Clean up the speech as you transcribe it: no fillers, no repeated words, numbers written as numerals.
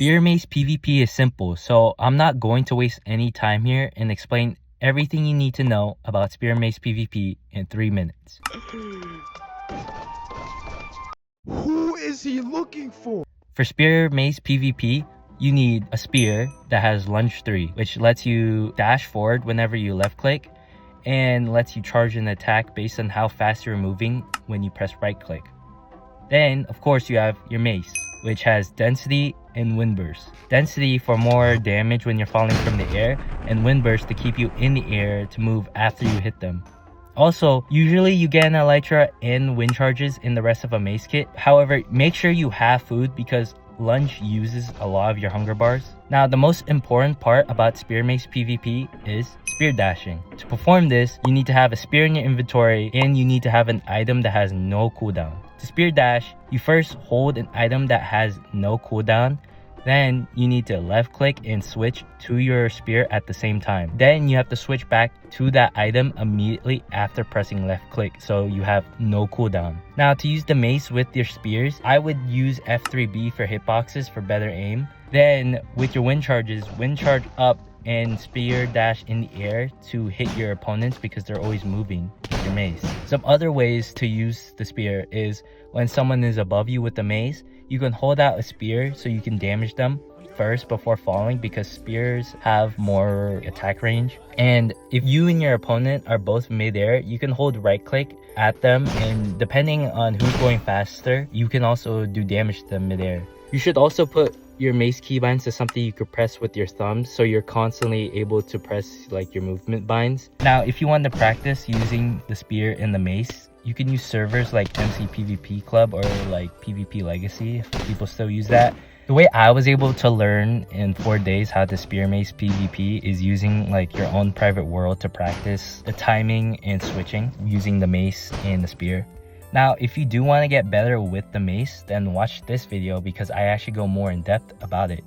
Spear-Mace PvP is simple, so I'm not going to waste any time here and explain everything you need to know about Spear-Mace PvP in 3 minutes. Who is he looking for? For Spear-Mace PvP, you need a spear that has lunge 3, which lets you dash forward whenever you left click and lets you charge an attack based on how fast you're moving when you press right click. Then, of course, you have your mace, which has density and wind burst. Density for more damage when you're falling from the air, and wind burst to keep you in the air to move after you hit them. Also, usually you get an elytra and wind charges in the rest of a mace kit. However, make sure you have food because lunge uses a lot of your hunger bars. Now, the most important part about Spear-Mace PvP is spear dashing. To perform this, you need to have a spear in your inventory and you need to have an item that has no cooldown. To spear dash, you first hold an item that has no cooldown. Then you need to left click and switch to your spear at the same time. Then you have to switch back to that item immediately after pressing left click, so you have no cooldown. Now, to use the mace with your spears, I would use F3B for hitboxes for better aim. Then with your wind charges, wind charge up and spear dash in the air to hit your opponents because they're always moving with your mace. Some other ways to use the spear is when someone is above you with the mace, you can hold out a spear so you can damage them first before falling because spears have more attack range. And if you and your opponent are both mid-air, you can hold right click at them, and depending on who's going faster, you can also do damage to them mid-air. You should also put your mace keybinds to something you could press with your thumbs so you're constantly able to press like your movement binds. Now, if you want to practice using the spear and the mace, you can use servers like MC PvP Club or like PvP Legacy if people still use that. The way I was able to learn in 4 days how to Spear-Mace PvP is using like your own private world to practice the timing and switching using the mace and the spear. Now, if you do want to get better with the mace, then watch this video because I actually go more in depth about it.